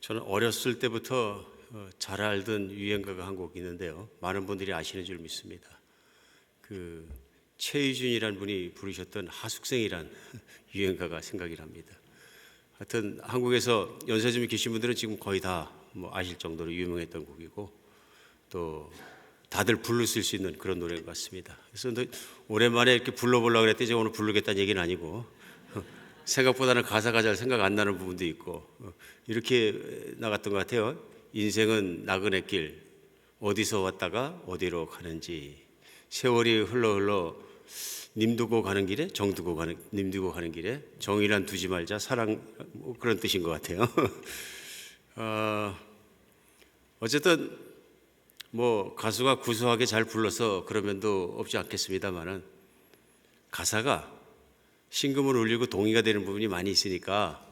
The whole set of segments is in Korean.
저는 어렸을 때부터 잘 알던 유행가가 한 곡 있는데요. 많은 분들이 아시는 줄 믿습니다. 그 최희준이란 분이 부르셨던 하숙생이란 유행가가 생각이 납니다. 하여튼 한국에서 연세 좀 계신 분들은 지금 거의 다 아실 정도로 유명했던 곡이고 또 다들 부르실 수 있는 그런 노래인 것 같습니다. 그래서 오랜만에 이렇게 불러보려고 그랬더니 제가 오늘 부르겠다는 얘기는 아니고 생각보다는 가사가 잘 생각 안 나는 부분도 있고 이렇게 나갔던 것 같아요. 인생은 나그네 길 어디서 왔다가 어디로 가는지 세월이 흘러 님 두고 가는 길에 님 두고 가는 길에 정이란 두지 말자 사랑 그런 뜻인 것 같아요. 어쨌든 가수가 구수하게 잘 불러서 그런 면도 없지 않겠습니다만은 가사가 심금을 울리고 동의가 되는 부분이 많이 있으니까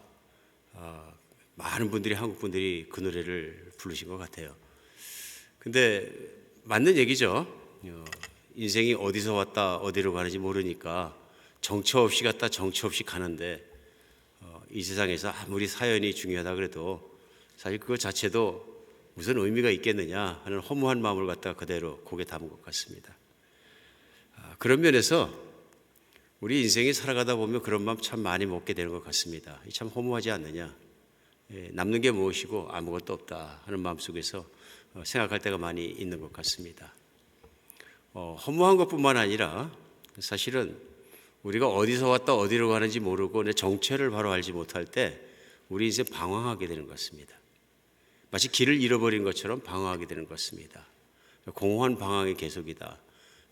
많은 분들이 한국 분들이 그 노래를 부르신 것 같아요. 근데 맞는 얘기죠. 인생이 어디서 왔다 어디로 가는지 모르니까 정처 없이 갔다 정처 없이 가는데 이 세상에서 아무리 사연이 중요하다 그래도 사실 그것 자체도 무슨 의미가 있겠느냐 하는 허무한 마음을 갖다가 그대로 곡에 담은 것 같습니다. 그런 면에서 우리 인생이 살아가다 보면 그런 마음 참 많이 먹게 되는 것 같습니다. 참 허무하지 않느냐, 남는 게 무엇이고 아무것도 없다 하는 마음속에서 생각할 때가 많이 있는 것 같습니다. 허무한 것뿐만 아니라 사실은 우리가 어디서 왔다 어디로 가는지 모르고 내 정체를 바로 알지 못할 때 우리 인생 방황하게 되는 것 같습니다. 마치 길을 잃어버린 것처럼 방황하게 되는 것 같습니다. 공허한 방황의 계속이다.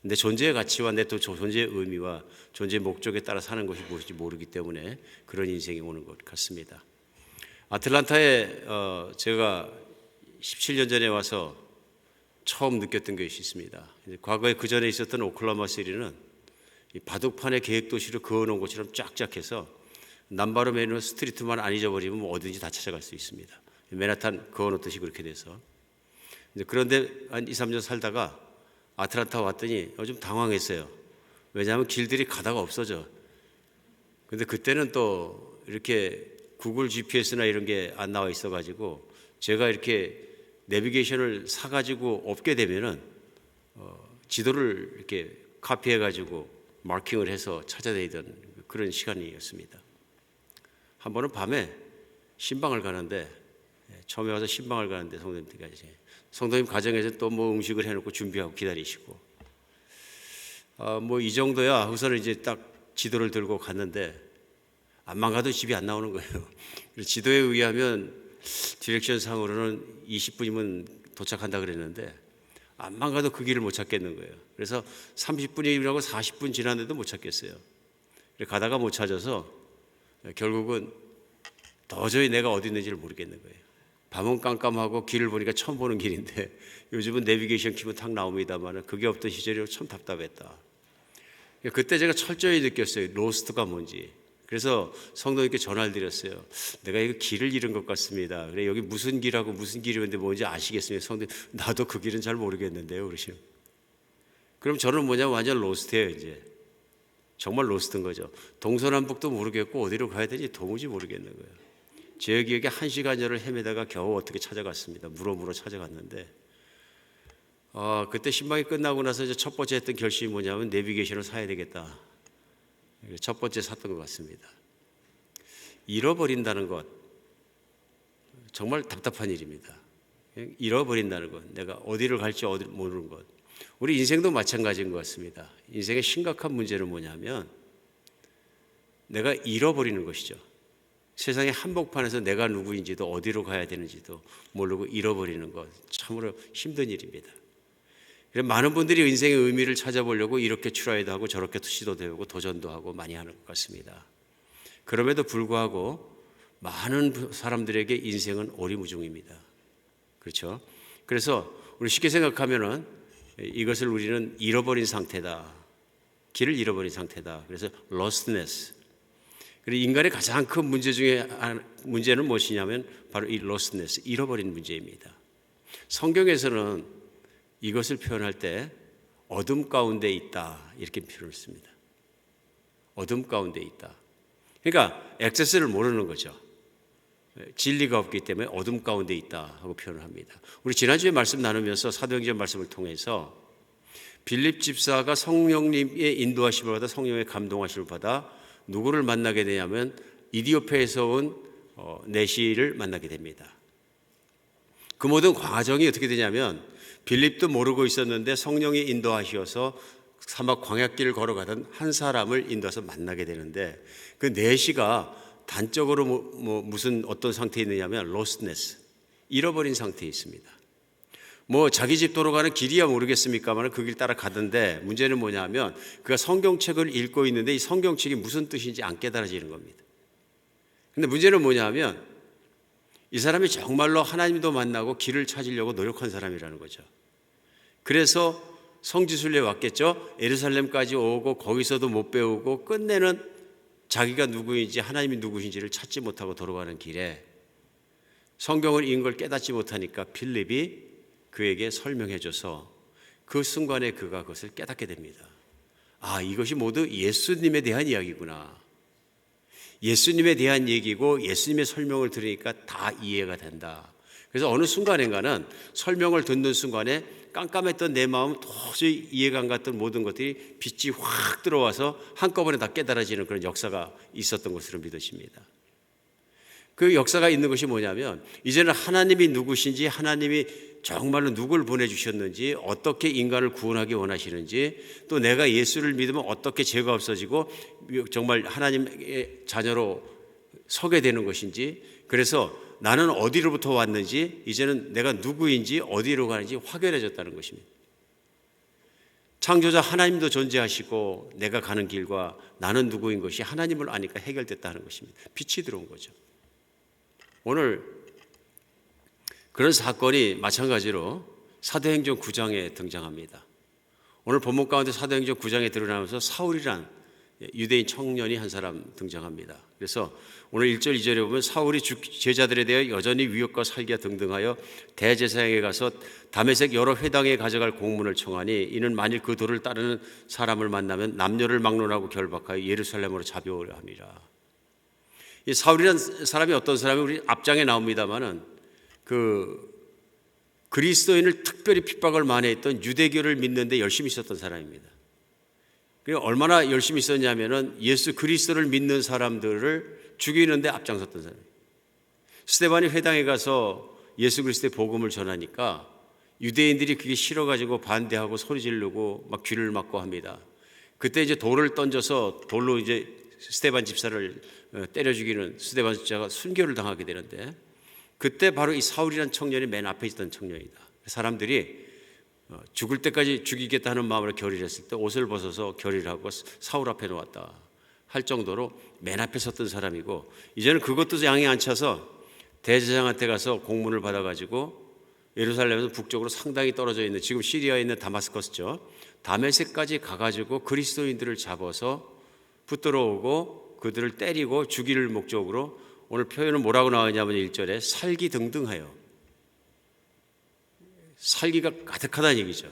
내 존재의 가치와 내 또 존재의 의미와 존재의 목적에 따라 사는 것이 무엇인지 모르기 때문에 그런 인생이 오는 것 같습니다. 아틀란타에 제가 17년 전에 와서 처음 느꼈던 것이 있습니다. 과거에 그 전에 있었던 오클라호마 시티는 바둑판의 계획도시로 그어놓은 것처럼 쫙쫙 해서 남바로 매는 스트리트만 안 잊어버리면 어디든지 다 찾아갈 수 있습니다. 맨하탄 그어놓듯이 그렇게 돼서. 그런데 한 2, 3년 살다가 아틀란타 왔더니 좀 당황했어요. 왜냐하면 길들이 가다가 없어져. 근데 그때는 또 이렇게 구글 GPS나 이런 게 안 나와 있어가지고 제가 이렇게 내비게이션을 사가지고 없게 되면은 지도를 이렇게 카피해가지고 마킹을 해서 찾아다니던 그런 시간이었습니다. 한 번은 밤에 신방을 가는데 처음에 와서 신방을 가는데 성도님 가정에서 또 음식을 해놓고 준비하고 기다리시고 이 정도야 우선은 이제 딱 지도를 들고 갔는데 안만 가도 집이 안 나오는 거예요. 지도에 의하면 디렉션 상으로는 20분이면 도착한다 그랬는데 안만 가도 그 길을 못 찾겠는 거예요. 그래서 30분이라고 40분 지났는데도 못 찾겠어요. 가다가 못 찾아서 결국은 도저히 내가 어디 있는지를 모르겠는 거예요. 밤은 깜깜하고 길을 보니까 처음 보는 길인데 요즘은 내비게이션 키면 탁 나옵니다만 그게 없던 시절이 참 답답했다. 그때 제가 철저히 느꼈어요. 로스트가 뭔지. 그래서 성도님께 전화를 드렸어요. 내가 이거 길을 잃은 것 같습니다. 그래 여기 무슨 길하고 무슨 길이었는데 뭔지 아시겠습니까? 성도님 나도 그 길은 잘 모르겠는데요. 그러시는. 그럼 저는 완전 로스트예요 이제. 정말 로스트인 거죠. 동서남북도 모르겠고 어디로 가야 되는지 도무지 모르겠는 거예요. 제 기억에 1시간여를 헤매다가 겨우 어떻게 찾아갔습니다. 물어 찾아갔는데 그때 신방이 끝나고 나서 이제 첫 번째 했던 결심이 뭐냐면 내비게이션을 사야 되겠다. 첫 번째 샀던 것 같습니다. 잃어버린다는 것 정말 답답한 일입니다. 잃어버린다는 것, 내가 어디를 갈지 모르는 것. 우리 인생도 마찬가지인 것 같습니다. 인생의 심각한 문제는 뭐냐면 내가 잃어버리는 것이죠. 세상의 한복판에서 내가 누구인지도 어디로 가야 되는지도 모르고 잃어버리는 것 참으로 힘든 일입니다. 많은 분들이 인생의 의미를 찾아보려고 이렇게 트라이도 하고 저렇게 시도도 해보고 도전도 하고 많이 하는 것 같습니다. 그럼에도 불구하고 많은 사람들에게 인생은 오리무중입니다. 그렇죠? 그래서 우리 쉽게 생각하면은 이것을 우리는 잃어버린 상태다. 길을 잃어버린 상태다. 그래서 lostness. 그리고 인간의 가장 큰 문제 중에 문제는 무엇이냐면 바로 이 lostness, 잃어버린 문제입니다. 성경에서는 이것을 표현할 때 어둠 가운데 있다 이렇게 표현을 씁니다. 어둠 가운데 있다. 그러니까 액세스를 모르는 거죠. 진리가 없기 때문에 어둠 가운데 있다 하고 표현을 합니다. 우리 지난주에 말씀 나누면서 사도행전 말씀을 통해서 빌립 집사가 성령님의 인도하심을 받아 성령의 감동하심을 받아 누구를 만나게 되냐면 이디오페에서 온 내시를 만나게 됩니다. 그 모든 과정이 어떻게 되냐면 빌립도 모르고 있었는데 성령이 인도하셔서 사막 광야길을 걸어가던 한 사람을 인도해서 만나게 되는데 그 내시가 단적으로 무슨 어떤 상태에 있느냐면 lostness, 잃어버린 상태에 있습니다. 자기 집 돌아가는 길이야 모르겠습니까만 그 길 따라 가던데 문제는 뭐냐면 그가 성경책을 읽고 있는데 이 성경책이 무슨 뜻인지 안 깨달아지는 겁니다. 근데 문제는 뭐냐면 이 사람이 정말로 하나님도 만나고 길을 찾으려고 노력한 사람이라는 거죠. 그래서 성지순례에 왔겠죠. 예루살렘까지 오고 거기서도 못 배우고 끝내는 자기가 누구인지 하나님이 누구신지를 찾지 못하고 돌아가는 길에 성경을 읽은 걸 깨닫지 못하니까 빌립이 그에게 설명해줘서 그 순간에 그가 그것을 깨닫게 됩니다. 아, 이것이 모두 예수님에 대한 이야기구나. 예수님에 대한 얘기고 예수님의 설명을 들으니까 다 이해가 된다. 그래서 어느 순간인가는 설명을 듣는 순간에 깜깜했던 내 마음 도저히 이해가 안 갔던 모든 것들이 빛이 확 들어와서 한꺼번에 다 깨달아지는 그런 역사가 있었던 것으로 믿어집니다. 그 역사가 있는 것이 뭐냐면 이제는 하나님이 누구신지, 하나님이 정말로 누굴 보내주셨는지, 어떻게 인간을 구원하기 원하시는지, 또 내가 예수를 믿으면 어떻게 죄가 없어지고 정말 하나님의 자녀로 서게 되는 것인지, 그래서 나는 어디로부터 왔는지, 이제는 내가 누구인지 어디로 가는지 확연해졌다는 것입니다. 창조자 하나님도 존재하시고 내가 가는 길과 나는 누구인 것이 하나님을 아니까 해결됐다는 것입니다. 빛이 들어온 거죠. 오늘 그런 사건이 마찬가지로 사도행전 9장에 등장합니다. 오늘 본문 가운데 사도행전 9장에 드러나면서 사울이란 유대인 청년이 한 사람 등장합니다. 그래서 오늘 1절 2절에 보면 사울이 제자들에 대해 여전히 위협과 살기와 등등하여 대제사장에 가서 다메섹 여러 회당에 가져갈 공문을 청하니 이는 만일 그 도를 따르는 사람을 만나면 남녀를 막론하고 결박하여 예루살렘으로 잡아오려 함이라. 이 사울이라는 사람이 어떤 사람이 우리 앞장에 나옵니다마는 그리스도인을 특별히 핍박을 많이 했던 유대교를 믿는데 열심히 있었던 사람입니다. 얼마나 열심히 있었냐면은 예수 그리스도를 믿는 사람들을 죽이는데 앞장섰던 사람이에요. 스데반이 회당에 가서 예수 그리스도의 복음을 전하니까 유대인들이 그게 싫어가지고 반대하고 소리 지르고 막 귀를 막고 합니다. 그때 이제 돌을 던져서 돌로 이제 스데반 집사를 때려 죽이는 스데반 집사가 순교를 당하게 되는데 그때 바로 이 사울이라는 청년이 맨 앞에 있던 청년이다. 사람들이 죽을 때까지 죽이겠다 하는 마음으로 결의했을 때 옷을 벗어서 결의하고 사울 앞에 놓았다 할 정도로 맨 앞에 섰던 사람이고 이제는 그것도 양이 안 차서 대제사장한테 가서 공문을 받아가지고 예루살렘에서 북쪽으로 상당히 떨어져 있는 지금 시리아에 있는 다마스커스죠. 다메섹까지 가가지고 그리스도인들을 잡아서 붙들어 오고 그들을 때리고 죽일 목적으로 오늘 표현은 뭐라고 나오냐면 1절에 살기등등하여 살기가 가득하다는 얘기죠.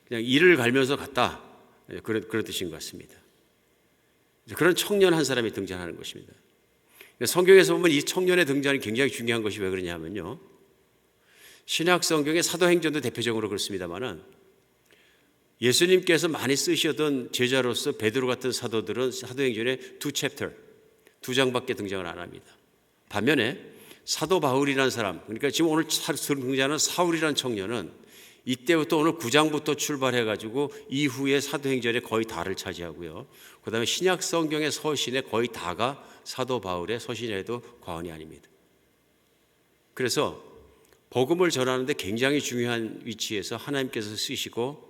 그냥 이를 갈면서 갔다. 그런 뜻인 것 같습니다. 그런 청년 한 사람이 등장하는 것입니다. 성경에서 보면 이 청년의 등장이 굉장히 중요한 것이 왜 그러냐면요. 신약 성경의 사도행전도 대표적으로 그렇습니다만은 예수님께서 많이 쓰시던 제자로서 베드로 같은 사도들은 사도행전에 2장밖에 등장을 안 합니다. 반면에 사도 바울이라는 사람, 그러니까 지금 오늘 등장하는 사울이라는 청년은 이때부터 오늘 9장부터 출발해가지고 이후에 사도행전에 거의 다를 차지하고요. 그 다음에 신약 성경의 서신에 거의 다가 사도 바울의 서신에도 과언이 아닙니다. 그래서 복음을 전하는데 굉장히 중요한 위치에서 하나님께서 쓰시고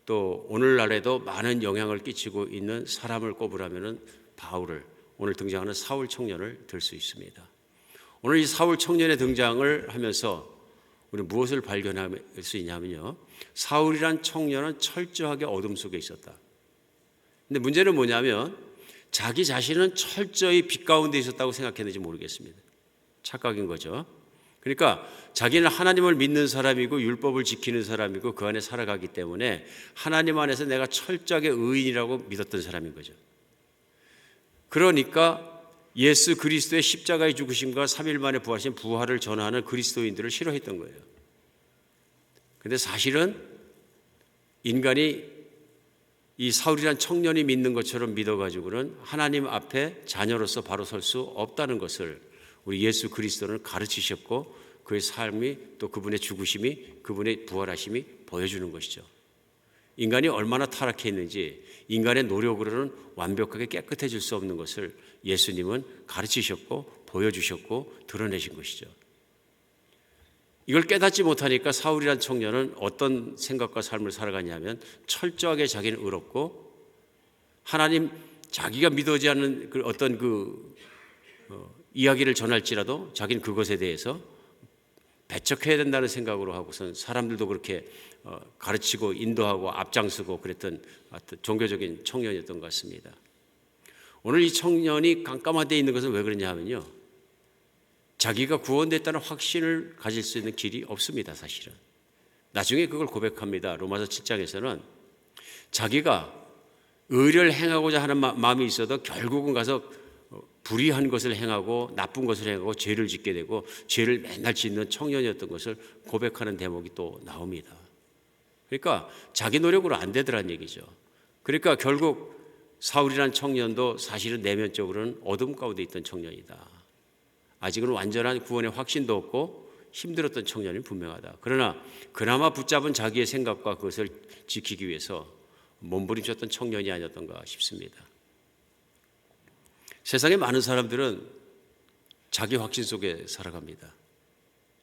또 오늘날에도 많은 영향을 끼치고 있는 사람을 꼽으라면 바울을 오늘 등장하는 사울 청년을 들 수 있습니다. 오늘 이 사울 청년의 등장을 하면서 우리 무엇을 발견할 수 있냐면요. 사울이란 청년은 철저하게 어둠 속에 있었다. 근데 문제는 뭐냐면 자기 자신은 철저히 빛 가운데 있었다고 생각했는지 모르겠습니다. 착각인 거죠. 그러니까 자기는 하나님을 믿는 사람이고 율법을 지키는 사람이고 그 안에 살아가기 때문에 하나님 안에서 내가 철저하게 의인이라고 믿었던 사람인 거죠. 그러니까 예수 그리스도의 십자가의 죽으심과 3일 만에 부활하신 부활을 전하는 그리스도인들을 싫어했던 거예요. 그런데 사실은 인간이 이 사울이란 청년이 믿는 것처럼 믿어가지고는 하나님 앞에 자녀로서 바로 설 수 없다는 것을 우리 예수 그리스도는 가르치셨고, 그의 삶이 또 그분의 죽으심이, 그분의 부활하심이 보여주는 것이죠. 인간이 얼마나 타락해 있는지 인간의 노력으로는 완벽하게 깨끗해질 수 없는 것을 예수님은 가르치셨고 보여주셨고 드러내신 것이죠. 이걸 깨닫지 못하니까 사울이란 청년은 어떤 생각과 삶을 살아가냐면, 철저하게 자기는 의롭고 하나님, 자기가 믿어지 않는 어떤 이야기를 전할지라도 자기는 그것에 대해서 배척해야 된다는 생각으로 하고선 사람들도 그렇게 가르치고 인도하고 앞장서고 그랬던 종교적인 청년이었던 것 같습니다. 오늘 이 청년이 깜깜한 데 있는 것은 왜 그러냐 하면요, 자기가 구원됐다는 확신을 가질 수 있는 길이 없습니다. 사실은 나중에 그걸 고백합니다. 로마서 7장에서는 자기가 의를 행하고자 하는 마음이 있어도 결국은 가서 불의한 것을 행하고 나쁜 것을 행하고 죄를 짓게 되고 죄를 맨날 짓는 청년이었던 것을 고백하는 대목이 또 나옵니다. 그러니까 자기 노력으로 안 되더란 얘기죠. 그러니까 결국 사울이라는 청년도 사실은 내면적으로는 어둠 가운데 있던 청년이다. 아직은 완전한 구원의 확신도 없고 힘들었던 청년이 분명하다. 그러나 그나마 붙잡은 자기의 생각과 그것을 지키기 위해서 몸부림쳤던 청년이 아니었던가 싶습니다. 세상에 많은 사람들은 자기 확신 속에 살아갑니다.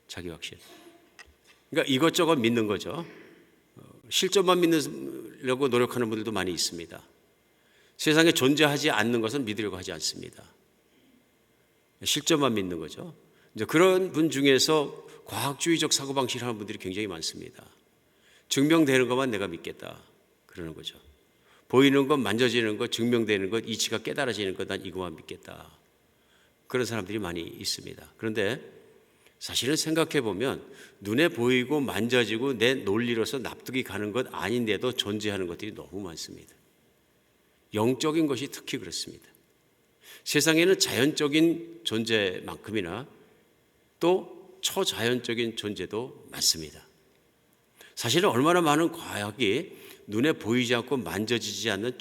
자기 확신. 그러니까 이것저것 믿는 거죠. 실존만 믿으려고 노력하는 분들도 많이 있습니다. 세상에 존재하지 않는 것은 믿으려고 하지 않습니다. 실존만 믿는 거죠. 이제 그런 분 중에서 과학주의적 사고방식을 하는 분들이 굉장히 많습니다. 증명되는 것만 내가 믿겠다 그러는 거죠. 보이는 것, 만져지는 것, 증명되는 것, 이치가 깨달아지는 것, 난 이것만 믿겠다. 그런 사람들이 많이 있습니다. 그런데 사실은 생각해 보면 눈에 보이고 만져지고 내 논리로서 납득이 가는 것 아닌데도 존재하는 것들이 너무 많습니다. 영적인 것이 특히 그렇습니다. 세상에는 자연적인 존재만큼이나 또 초자연적인 존재도 많습니다. 사실은 얼마나 많은 과학이 눈에 보이지 않고 만져지지 않는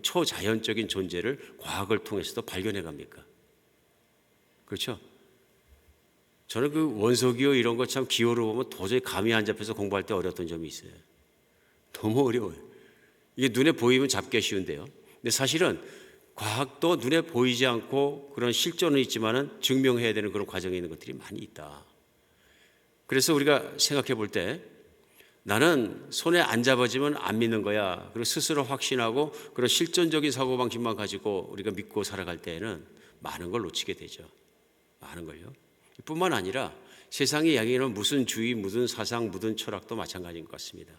초자연적인 존재를 과학을 통해서도 발견해 갑니까? 그렇죠? 저는 그 원소기호 이런 거 참 기호로 보면 도저히 감이 안 잡혀서 공부할 때 어려웠던 점이 있어요. 너무 어려워요. 이게 눈에 보이면 잡기 쉬운데요. 근데 사실은 과학도 눈에 보이지 않고 그런 실존은 있지만은 증명해야 되는 그런 과정에 있는 것들이 많이 있다. 그래서 우리가 생각해 볼 때 나는 손에 안 잡아지면 안 믿는 거야. 그리고 스스로 확신하고 그런 실존적인 사고방식만 가지고 우리가 믿고 살아갈 때에는 많은 걸 놓치게 되죠. 많은 걸요. 뿐만 아니라 세상의 이야기는 무슨 주의, 무슨 사상, 무슨 철학도 마찬가지인 것 같습니다.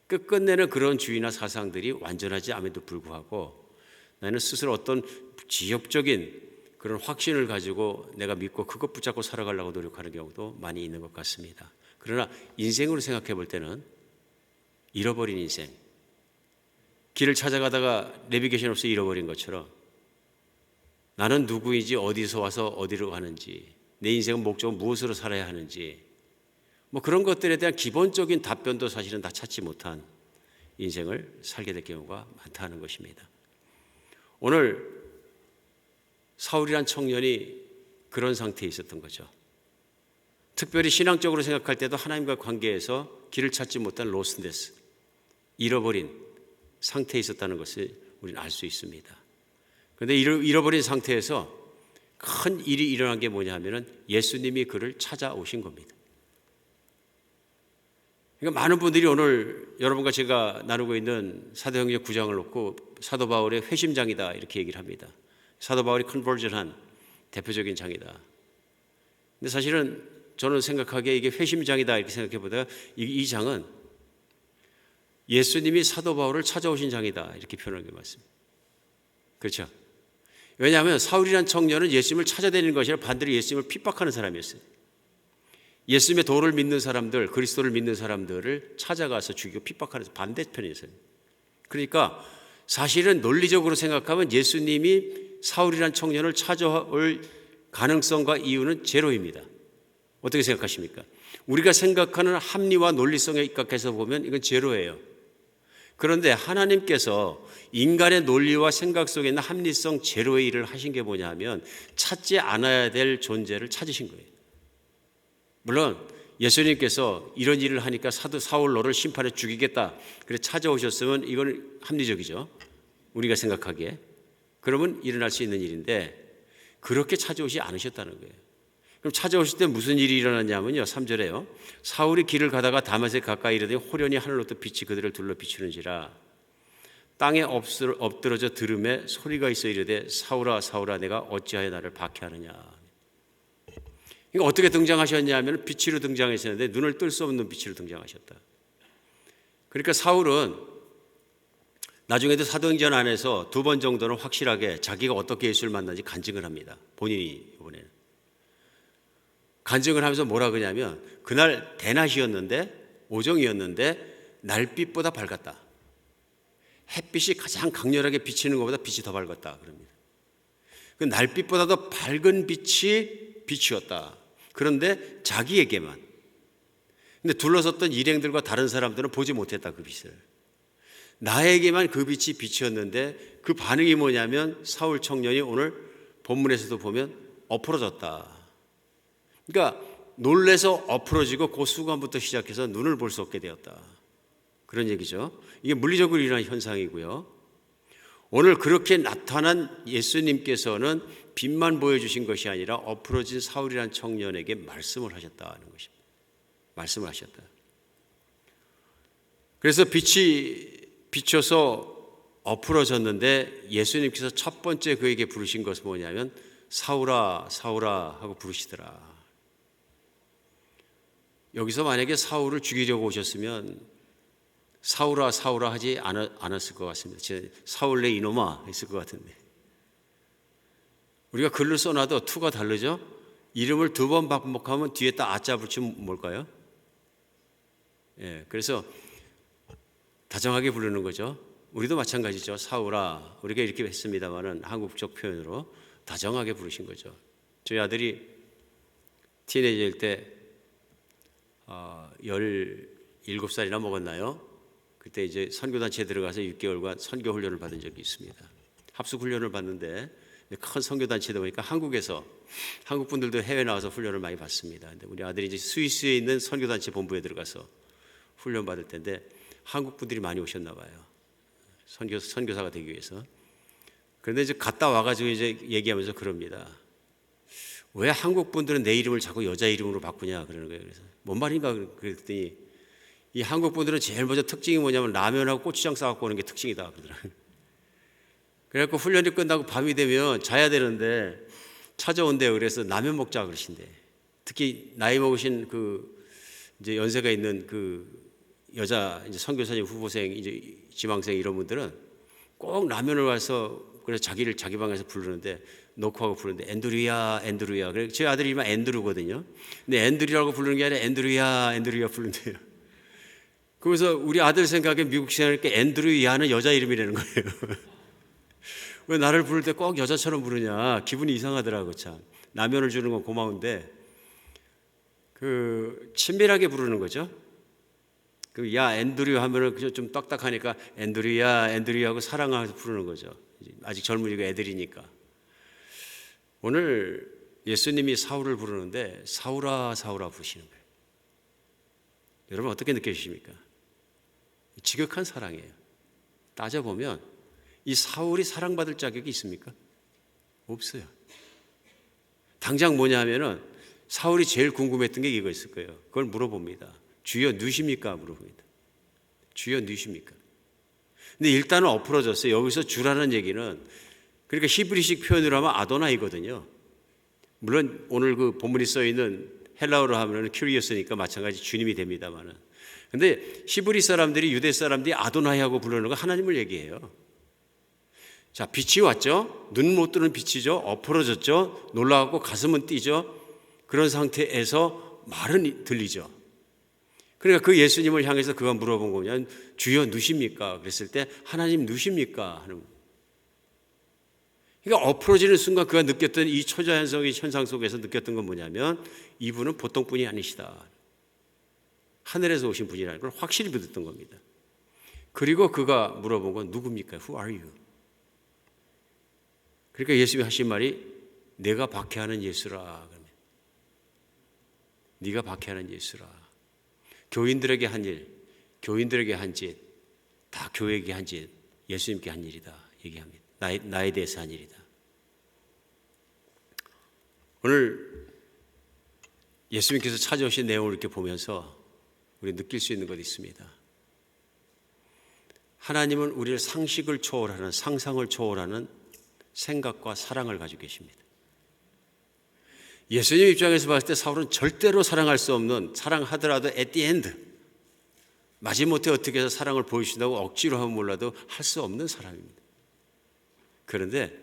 끝끝내는 그런 주의나 사상들이 완전하지 않음에도 불구하고 나는 스스로 어떤 지역적인 그런 확신을 가지고 내가 믿고 그것 붙잡고 살아가려고 노력하는 경우도 많이 있는 것 같습니다. 그러나 인생으로 생각해 볼 때는 잃어버린 인생, 길을 찾아가다가 내비게이션 없이 잃어버린 것처럼 나는 누구인지, 어디서 와서 어디로 가는지, 내 인생은 목적은 무엇으로 살아야 하는지, 뭐 그런 것들에 대한 기본적인 답변도 사실은 다 찾지 못한 인생을 살게 될 경우가 많다는 것입니다. 오늘 사울이란 청년이 그런 상태에 있었던 거죠. 특별히 신앙적으로 생각할 때도 하나님과 관계에서 길을 찾지 못한 로스데스, 잃어버린 상태에 있었다는 것을 우리는 알 수 있습니다. 그런데 잃어버린 상태에서 큰 일이 일어난 게 뭐냐 하면은 예수님이 그를 찾아오신 겁니다. 그러니까 많은 분들이 오늘 여러분과 제가 나누고 있는 사도행전 9장을 놓고 사도 바울의 회심장이다 이렇게 얘기를 합니다. 사도 바울이 컨버전한 대표적인 장이다. 근데 사실은 저는 생각하기에 이게 회심장이다 이렇게 생각해 보다가 이 장은 예수님이 사도 바울을 찾아오신 장이다 이렇게 표현하는 게 맞습니다. 그렇죠? 왜냐하면 사울이라는 청년은 예수님을 찾아다니는 것이 아니라 반대로 예수님을 핍박하는 사람이었어요. 예수님의 도를 믿는 사람들, 그리스도를 믿는 사람들을 찾아가서 죽이고 핍박하는 반대편이었어요. 그러니까 사실은 논리적으로 생각하면 예수님이 사울이란 청년을 찾아올 가능성과 이유는 제로입니다. 어떻게 생각하십니까? 우리가 생각하는 합리와 논리성에 입각해서 보면 이건 제로예요. 그런데 하나님께서 인간의 논리와 생각 속에 있는 합리성 제로의 일을 하신 게 뭐냐 하면 찾지 않아야 될 존재를 찾으신 거예요. 물론 예수님께서 이런 일을 하니까 사도 사울 너를 심판해 죽이겠다 그래 찾아오셨으면 이건 합리적이죠. 우리가 생각하기에. 그러면 일어날 수 있는 일인데 그렇게 찾아오지 않으셨다는 거예요. 그럼 찾아오실 때 무슨 일이 일어났냐면요. 3절에요. 사울이 길을 가다가 다맛에 가까이 이르더니 호련히 하늘로부터 빛이 그들을 둘러 비추는지라 땅에 엎드러져 들음에 소리가 있어 이르되 사울아 사울아 내가 어찌하여 나를 박해하느냐. 그러니까 어떻게 등장하셨냐면 빛으로 등장하셨는데 눈을 뜰 수 없는 빛으로 등장하셨다. 그러니까 사울은 나중에도 사도행전 안에서 2번 정도는 확실하게 자기가 어떻게 예수를 만난지 간증을 합니다. 본인이 이번에는. 간증을 하면서 뭐라 그러냐면 그날 대낮이었는데 오정이었는데 날빛보다 밝았다. 햇빛이 가장 강렬하게 비치는 것보다 빛이 더 밝았다 그럽니다. 그 날빛보다 더 밝은 빛이 빛이었다. 그런데 자기에게만. 근데 둘러섰던 일행들과 다른 사람들은 보지 못했다 그 빛을. 나에게만 그 빛이 빛이었는데 그 반응이 뭐냐면 사울 청년이 오늘 본문에서도 보면 엎어졌다. 그러니까 놀래서 엎어지고 그 순간부터 시작해서 눈을 볼 수 없게 되었다. 그런 얘기죠. 이게 물리적으로 일어난 현상이고요. 오늘 그렇게 나타난 예수님께서는 빛만 보여주신 것이 아니라 엎어진 사울이라는 청년에게 말씀을 하셨다는 것입니다. 말씀을 하셨다. 그래서 빛이 비춰서 엎어졌는데 예수님께서 첫 번째 그에게 부르신 것은 뭐냐면 사울아 사울아 하고 부르시더라. 여기서 만약에 사울을 죽이려고 오셨으면 사울아 사울아 하지 않았을 것 같습니다. 사울네 이놈아 했을 것 같은데. 우리가 글을 써놔도 투가 다르죠. 이름을 2번 반복하면 뒤에 딱 아자 붙이면 뭘까요? 예, 그래서 다정하게 부르는 거죠. 우리도 마찬가지죠. 사울아 우리가 이렇게 했습니다마는 한국적 표현으로 다정하게 부르신 거죠. 저희 아들이 티네이저일 때 17살이나 먹었나요? 그때 이제 선교단체에 들어가서 6개월간 선교 훈련을 받은 적이 있습니다. 합숙 훈련을 받는데 큰 선교단체다 보니까 한국 분들도 해외 나와서 훈련을 많이 받습니다. 근데 우리 아들이 이제 스위스에 있는 선교단체 본부에 들어가서 훈련 받을 텐데 한국 분들이 많이 오셨나 봐요. 선교사가 되기 위해서. 그런데 이제 갔다 와가지고 이제 얘기하면서 그럽니다. 왜 한국 분들은 내 이름을 자꾸 여자 이름으로 바꾸냐 그러는 거예요. 그래서 뭔 말인가 그랬더니 이 한국 분들은 제일 먼저 특징이 뭐냐면 라면하고 고추장 싸갖고 오는 게 특징이다 그러더라고요. 그래갖고 훈련이 끝나고 밤이 되면 자야 되는데 찾아온대요. 그래서 라면 먹자 그러신대. 특히 나이 먹으신 그 이제 연세가 있는 그 여자 이제 선교사님 후보생 이제 지망생 이런 분들은 꼭 라면을 와서 그래서 자기를 자기 방에서 부르는데 놓고 하고 부르는데 앤드루야. 그래 제 아들이 이만 앤드루거든요. 근데 앤드루라고 부르는 게 아니라 앤드루야 부른대요. 그래서 우리 아들 생각에 미국 시장이니까 앤드루야는 여자 이름이라는 거예요. 왜 나를 부를 때 꼭 여자처럼 부르냐? 기분이 이상하더라고 참. 라면을 주는 건 고마운데 그 친밀하게 부르는 거죠. 그 야 앤드류 하면은 좀 딱딱하니까 앤드류야 하고 사랑하면서 부르는 거죠. 아직 젊으니까 애들이니까. 오늘 예수님이 사울을 부르는데 사울아 부르시는 거예요. 여러분 어떻게 느껴지십니까? 지극한 사랑이에요. 따져보면 이 사울이 사랑받을 자격이 있습니까? 없어요. 당장 뭐냐 하면은 사울이 제일 궁금했던 게 이거였을 거예요. 그걸 물어봅니다. 주여 누십니까? 물어봅니다. 주여 누십니까? 근데 일단은 엎어졌어요. 여기서 주라는 얘기는 그러니까 히브리식 표현으로 하면 아도나이거든요. 물론 오늘 그 본문이 써 있는 헬라어로 하면 큐리어스니까 마찬가지 주님이 됩니다만은. 근데 히브리 사람들이 유대 사람들이 아도나이하고 부르는 거 하나님을 얘기해요. 자, 빛이 왔죠. 눈 못 뜨는 빛이죠. 엎어졌죠. 놀라갖고 가슴은 뛰죠. 그런 상태에서 말은 들리죠. 그러니까 그 예수님을 향해서 그가 물어본 거냐, 주여 누십니까? 그랬을 때 하나님 누십니까? 하는 그러니까 엎어지는 순간 그가 느꼈던 이 초자연성의 현상 속에서 느꼈던 건 뭐냐면 이분은 보통 분이 아니시다. 하늘에서 오신 분이라는 걸 확실히 믿었던 겁니다. 그리고 그가 물어본 건 누굽니까? Who are you? 그러니까 예수님이 하신 말이 내가 박해하는 예수라. 네가 박해하는 예수라. 교인들에게 한 일, 교인들에게 한 짓, 다 교회에게 한 짓, 예수님께 한 일이다 얘기합니다. 나에 대해서 한 일이다. 오늘 예수님께서 찾아오신 내용을 이렇게 보면서 우리 느낄 수 있는 것이 있습니다. 하나님은 우리를 상식을 초월하는, 상상을 초월하는 생각과 사랑을 가지고 계십니다. 예수님 입장에서 봤을 때 사울은 절대로 사랑할 수 없는, 사랑하더라도 at the end 마지못해 어떻게 해서 사랑을 보여주신다고 억지로 하면 몰라도 할 수 없는 사람입니다. 그런데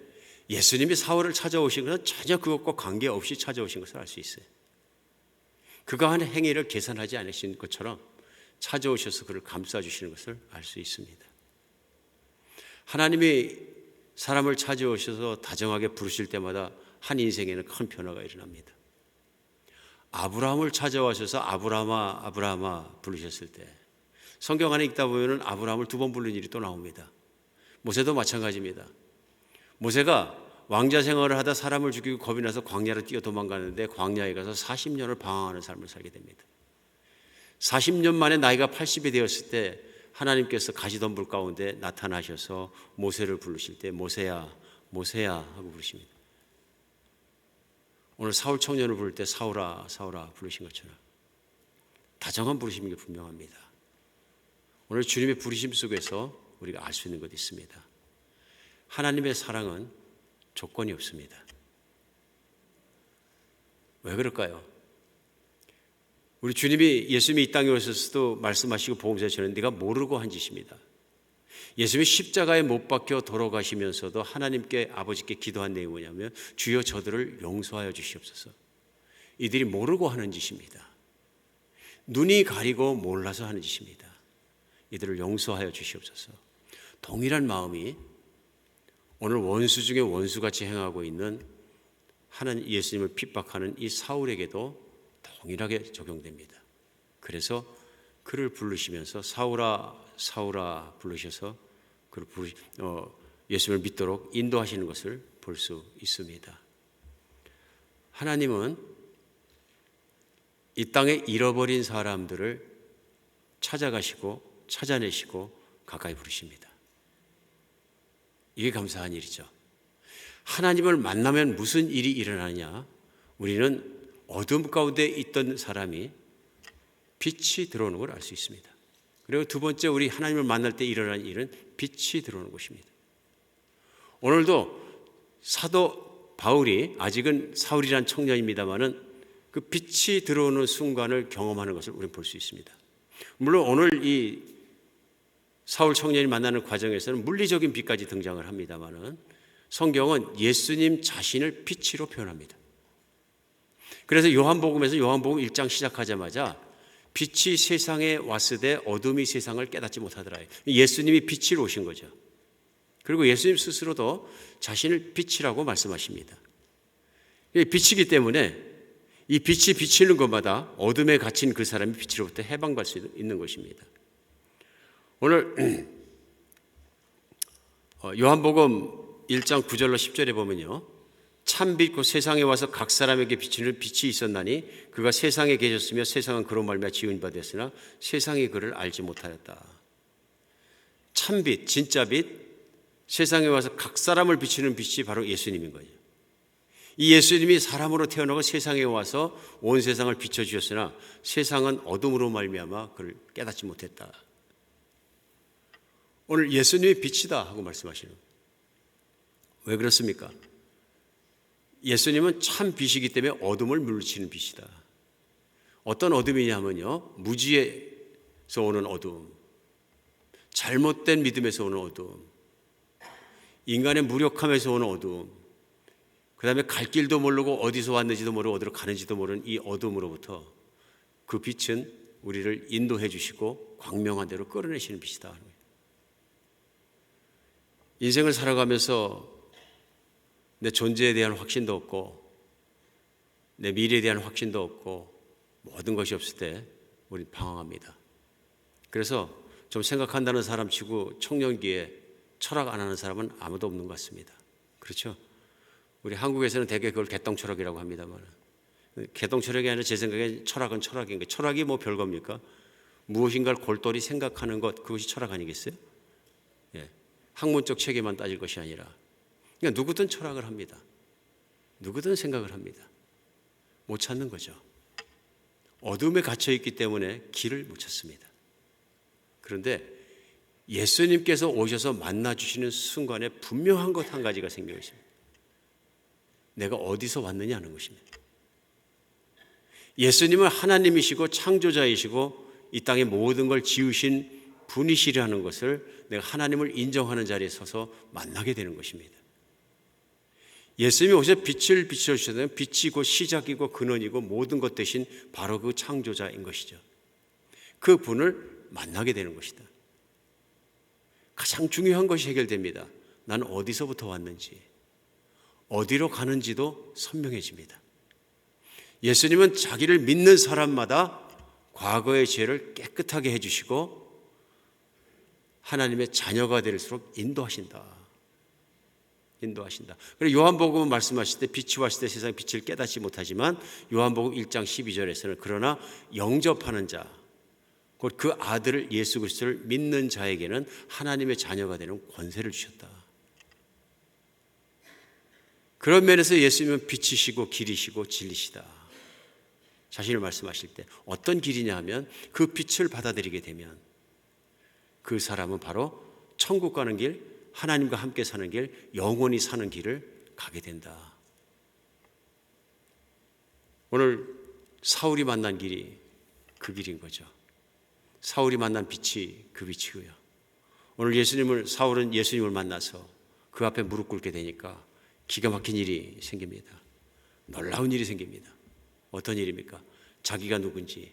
예수님이 사울을 찾아오신 것은 전혀 그것과 관계없이 찾아오신 것을 알 수 있어요. 그가 한 행위를 계산하지 않으신 것처럼 찾아오셔서 그를 감싸주시는 것을 알 수 있습니다. 하나님이 사람을 찾아오셔서 다정하게 부르실 때마다 한 인생에는 큰 변화가 일어납니다. 아브라함을 찾아와셔서 아브라함아 아브라함아 부르셨을 때 성경 안에 읽다 보면 아브라함을 2번 부르는 일이 또 나옵니다. 모세도 마찬가지입니다. 모세가 왕자 생활을 하다 사람을 죽이고 겁이 나서 광야로 뛰어 도망가는데 광야에 가서 40년을 방황하는 삶을 살게 됩니다. 40년 만에 나이가 80이 되었을 때 하나님께서 가시덤불 가운데 나타나셔서 모세를 부르실 때 모세야 모세야 하고 부르십니다. 오늘 사울 청년을 부를 때 사울아 사울아 부르신 것처럼 다정한 부르심이 분명합니다. 오늘 주님의 부르심 속에서 우리가 알 수 있는 것이 있습니다. 하나님의 사랑은 조건이 없습니다. 왜 그럴까요? 우리 주님이 예수님이 이 땅에 오셨을 때도 말씀하시고 복음서에 저는 네가 모르고 한 짓입니다. 예수님이 십자가에 못 박혀 돌아가시면서도 하나님께 아버지께 기도한 내용이 뭐냐면 주여 저들을 용서하여 주시옵소서. 이들이 모르고 하는 짓입니다. 눈이 가리고 몰라서 하는 짓입니다. 이들을 용서하여 주시옵소서. 동일한 마음이 오늘 원수 중에 원수같이 행하고 있는 하나님 예수님을 핍박하는 이 사울에게도 동일하게 적용됩니다. 그래서 그를 부르시면서 사울아 사울아 부르셔서 그를 예수님을 믿도록 인도하시는 것을 볼 수 있습니다. 하나님은 이 땅에 잃어버린 사람들을 찾아가시고 찾아내시고 가까이 부르십니다. 이게 감사한 일이죠. 하나님을 만나면 무슨 일이 일어나냐? 우리는 어둠 가운데 있던 사람이 빛이 들어오는 걸 알 수 있습니다. 그리고 두 번째, 우리 하나님을 만날 때 일어나는 일은 빛이 들어오는 것입니다. 오늘도 사도 바울이 아직은 사울이란 청년입니다마는 그 빛이 들어오는 순간을 경험하는 것을 우리는 볼 수 있습니다. 물론 오늘 이 사울 청년이 만나는 과정에서는 물리적인 빛까지 등장을 합니다마는 성경은 예수님 자신을 빛으로 표현합니다. 그래서 요한복음에서 요한복음 1장 시작하자마자 빛이 세상에 왔으되 어둠이 세상을 깨닫지 못하더라. 예수님이 빛으로 오신 거죠. 그리고 예수님 스스로도 자신을 빛이라고 말씀하십니다. 빛이기 때문에 이 빛이 비치는 것마다 어둠에 갇힌 그 사람이 빛으로부터 해방받을 수 있는 것입니다. 오늘 요한복음 1장 9절로 10절에 보면요, 참빛 곧 세상에 와서 각 사람에게 비치는 빛이 있었나니 그가 세상에 계셨으며 세상은 그로 말미암아 지은 바 되었으나 세상이 그를 알지 못하였다. 참빛, 진짜 빛, 세상에 와서 각 사람을 비치는 빛이 바로 예수님인 거죠. 이 예수님이 사람으로 태어나고 세상에 와서 온 세상을 비춰주셨으나 세상은 어둠으로 말미암아 그를 깨닫지 못했다. 오늘 예수님이 빛이다 하고 말씀하시는 거예요. 왜 그렇습니까? 예수님은 참 빛이기 때문에 어둠을 물리치는 빛이다. 어떤 어둠이냐면요, 무지에서 오는 어둠, 잘못된 믿음에서 오는 어둠, 인간의 무력함에서 오는 어둠, 그 다음에 갈 길도 모르고 어디서 왔는지도 모르고 어디로 가는지도 모르는 이 어둠으로부터 그 빛은 우리를 인도해 주시고 광명한 대로 끌어내시는 빛이다. 인생을 살아가면서 내 존재에 대한 확신도 없고 내 미래에 대한 확신도 없고 모든 것이 없을 때 우린 방황합니다. 그래서 좀 생각한다는 사람 치고 청년기에 철학 안 하는 사람은 아무도 없는 것 같습니다. 그렇죠? 우리 한국에서는 대개 그걸 개똥철학이라고 합니다만, 개똥철학이 아니라 제 생각에 철학은 철학인 거예요. 철학이 뭐 별겁니까? 무엇인가를 골똘히 생각하는 것, 그것이 철학 아니겠어요? 예. 학문적 체계만 따질 것이 아니라 그러니까 누구든 철학을 합니다. 누구든 생각을 합니다. 못 찾는 거죠. 어둠에 갇혀 있기 때문에 길을 못 찾습니다. 그런데 예수님께서 오셔서 만나주시는 순간에 분명한 것 한 가지가 생기는 것입니다. 내가 어디서 왔느냐 하는 것입니다. 예수님은 하나님이시고 창조자이시고 이 땅의 모든 걸 지으신 분이시라는 것을 내가 하나님을 인정하는 자리에 서서 만나게 되는 것입니다. 예수님이 오셔서 빛을 비춰주셨다면 빛이 곧 시작이고 근원이고 모든 것 대신 바로 그 창조자인 것이죠. 그 분을 만나게 되는 것이다. 가장 중요한 것이 해결됩니다. 나는 어디서부터 왔는지, 어디로 가는지도 선명해집니다. 예수님은 자기를 믿는 사람마다 과거의 죄를 깨끗하게 해주시고 하나님의 자녀가 될수록 인도하신다. 그리고 요한복음은 말씀하실 때 빛이 왔을 때 세상 빛을 깨닫지 못하지만 요한복음 1장 12절에서는 그러나 영접하는 자, 곧 그 아들을 예수 그리스도를 믿는 자에게는 하나님의 자녀가 되는 권세를 주셨다. 그런 면에서 예수님은 빛이시고 길이시고 진리시다. 자신을 말씀하실 때 어떤 길이냐 하면 그 빛을 받아들이게 되면 그 사람은 바로 천국 가는 길, 하나님과 함께 사는 길, 영원히 사는 길을 가게 된다. 오늘 사울이 만난 길이 그 길인 거죠. 사울이 만난 빛이 그 빛이고요. 오늘 사울은 예수님을 만나서 그 앞에 무릎 꿇게 되니까 기가 막힌 일이 생깁니다. 놀라운 일이 생깁니다. 어떤 일입니까? 자기가 누군지,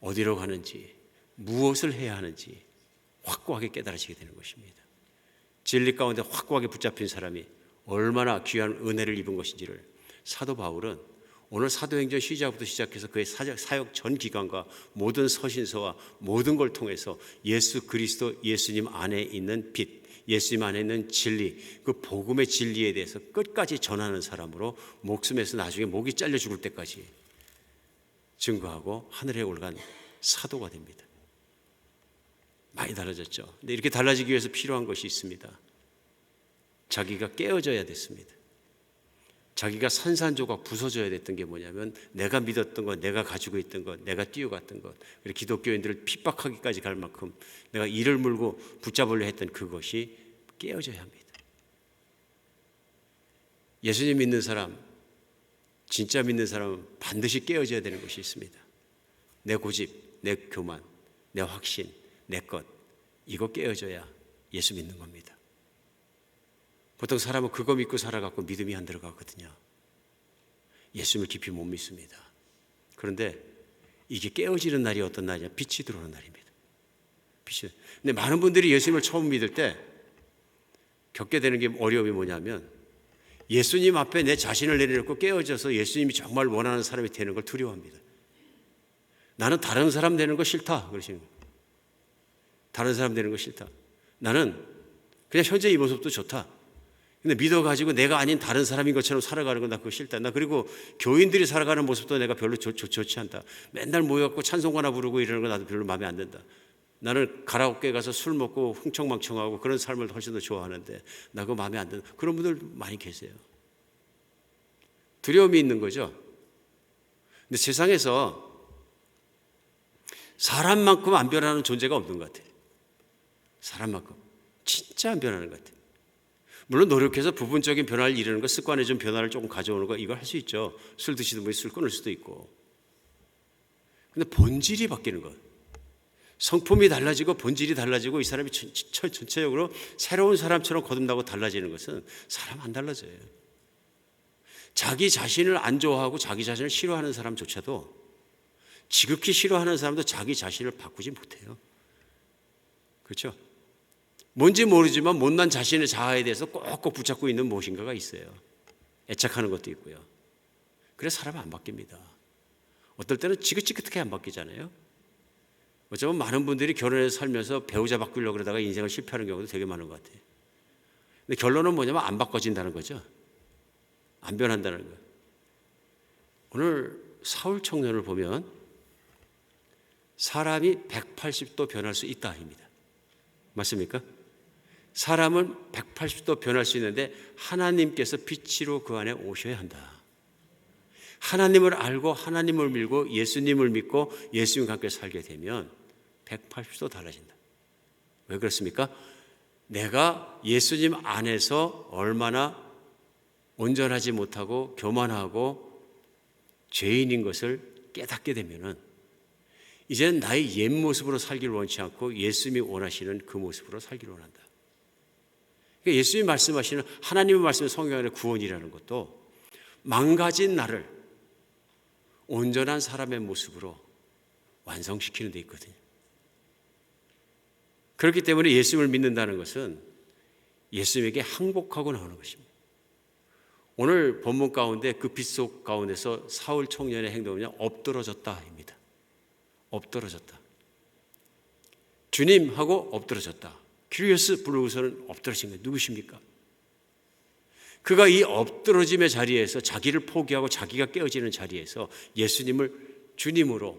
어디로 가는지, 무엇을 해야 하는지 확고하게 깨달아지게 되는 것입니다. 진리 가운데 확고하게 붙잡힌 사람이 얼마나 귀한 은혜를 입은 것인지를 사도 바울은 오늘 사도행전 시작부터 시작해서 그의 사역 전 기간과 모든 서신서와 모든 걸 통해서 예수 그리스도 예수님 안에 있는 빛, 예수님 안에 있는 진리, 그 복음의 진리에 대해서 끝까지 전하는 사람으로 목숨에서 나중에 목이 잘려 죽을 때까지 증거하고 하늘에 올라간 사도가 됩니다. 많이 달라졌죠. 근데 이렇게 달라지기 위해서 필요한 것이 있습니다. 자기가 깨어져야 됐습니다. 자기가 산산조각 부서져야 됐던 게 뭐냐면 내가 믿었던 것, 내가 가지고 있던 것, 내가 뛰어갔던 것, 그리고 기독교인들을 핍박하기까지 갈 만큼 내가 이를 물고 붙잡으려 했던 그것이 깨어져야 합니다. 예수님 믿는 사람, 진짜 믿는 사람은 반드시 깨어져야 되는 것이 있습니다. 내 고집, 내 교만, 내 확신, 내 것, 이거 깨어져야 예수 믿는 겁니다. 보통 사람은 그거 믿고 살아갖고 믿음이 안 들어가거든요. 예수님을 깊이 못 믿습니다. 그런데 이게 깨어지는 날이 어떤 날이냐? 빛이 들어오는 날입니다. 빛이. 근데 많은 분들이 예수님을 처음 믿을 때 겪게 되는 게 어려움이 뭐냐면 예수님 앞에 내 자신을 내려놓고 깨어져서 예수님이 정말 원하는 사람이 되는 걸 두려워합니다. 나는 다른 사람 되는 거 싫다 그러시는 거예요. 다른 사람 되는 거 싫다. 나는 그냥 현재 이 모습도 좋다. 근데 믿어가지고 내가 아닌 다른 사람인 것처럼 살아가는 건 나 그거 싫다. 나 그리고 교인들이 살아가는 모습도 내가 별로 좋지 않다. 맨날 모여갖고 찬송가나 부르고 이러는 거 나도 별로 마음에 안 든다. 나는 가라오케 가서 술 먹고 흥청망청하고 그런 삶을 훨씬 더 좋아하는데 나 그거 마음에 안 든다. 그런 분들 많이 계세요. 두려움이 있는 거죠. 근데 세상에서 사람만큼 안 변하는 존재가 없는 것 같아요. 사람만큼 진짜 안 변하는 것 같아요. 물론 노력해서 부분적인 변화를 이루는 거, 습관에 좀 변화를 조금 가져오는 거, 이거 할 수 있죠. 술 드시는 분이 술 끊을 수도 있고. 근데 본질이 바뀌는 것, 성품이 달라지고 본질이 달라지고 이 사람이 전체적으로 새로운 사람처럼 거듭나고 달라지는 것은 사람 안 달라져요. 자기 자신을 안 좋아하고 자기 자신을 싫어하는 사람조차도, 지극히 싫어하는 사람도 자기 자신을 바꾸지 못해요. 그렇죠? 뭔지 모르지만 못난 자신의 자아에 대해서 꼭꼭 붙잡고 있는 무엇인가가 있어요. 애착하는 것도 있고요. 그래서 사람은 안 바뀝니다. 어떨 때는 지긋지긋하게 안 바뀌잖아요. 어쩌면 많은 분들이 결혼해서 살면서 배우자 바꾸려고 그러다가 인생을 실패하는 경우도 되게 많은 것 같아요. 근데 결론은 뭐냐면 안 바꿔진다는 거죠. 안 변한다는 거예요. 오늘 사울 청년을 보면 사람이 180도 변할 수 있다 입니다. 맞습니까? 사람은 180도 변할 수 있는데 하나님께서 빛으로 그 안에 오셔야 한다. 하나님을 알고 하나님을 밀고 예수님을 믿고 예수님과 함께 살게 되면 180도 달라진다. 왜 그렇습니까? 내가 예수님 안에서 얼마나 온전하지 못하고 교만하고 죄인인 것을 깨닫게 되면은 이제는 나의 옛 모습으로 살기를 원치 않고 예수님이 원하시는 그 모습으로 살기를 원한다. 그러니까 예수님이 말씀하시는 하나님의 말씀의 성경 안에 구원이라는 것도 망가진 나를 온전한 사람의 모습으로 완성시키는 데 있거든요. 그렇기 때문에 예수님을 믿는다는 것은 예수님에게 항복하고 나오는 것입니다. 오늘 본문 가운데 그 빛 속 가운데서 사울 청년의 행동은 엎드러졌다입니다. 엎드러졌다. 주님하고 엎드러졌다. 큐리어스 부르고서는 엎드러진 거예요. 누구십니까? 그가 이 엎드러짐의 자리에서 자기를 포기하고 자기가 깨어지는 자리에서 예수님을 주님으로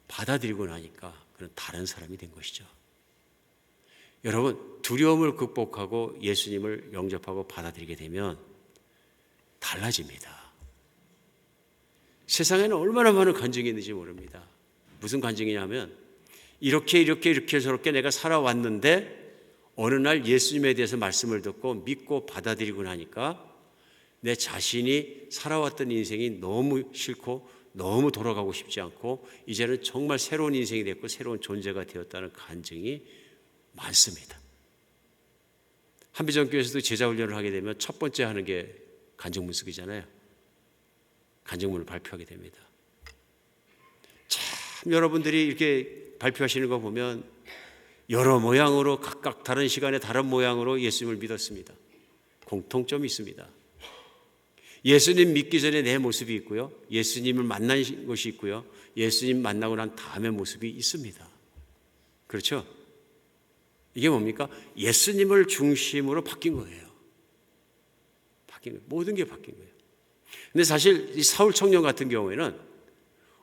받아들이고 나니까 그는 다른 사람이 된 것이죠. 여러분, 두려움을 극복하고 예수님을 영접하고 받아들이게 되면 달라집니다. 세상에는 얼마나 많은 간증이 있는지 모릅니다. 무슨 간증이냐면 이렇게 저렇게 내가 살아왔는데 어느 날 예수님에 대해서 말씀을 듣고 믿고 받아들이고 나니까 내 자신이 살아왔던 인생이 너무 싫고 너무 돌아가고 싶지 않고 이제는 정말 새로운 인생이 됐고 새로운 존재가 되었다는 간증이 많습니다. 한비전교회에서도 제자훈련을 하게 되면 첫 번째 하는 게 간증문 쓰기잖아요. 간증문을 발표하게 됩니다. 참 여러분들이 이렇게 발표하시는 거 보면 여러 모양으로 각각 다른 시간에 다른 모양으로 예수님을 믿었습니다. 공통점이 있습니다. 예수님 믿기 전에 내 모습이 있고요. 예수님을 만난 것이 있고요. 예수님 만나고 난 다음의 모습이 있습니다. 그렇죠? 이게 뭡니까? 예수님을 중심으로 바뀐 거예요. 바뀐 거예요. 모든 게 바뀐 거예요. 근데 사실 이 사울 청년 같은 경우에는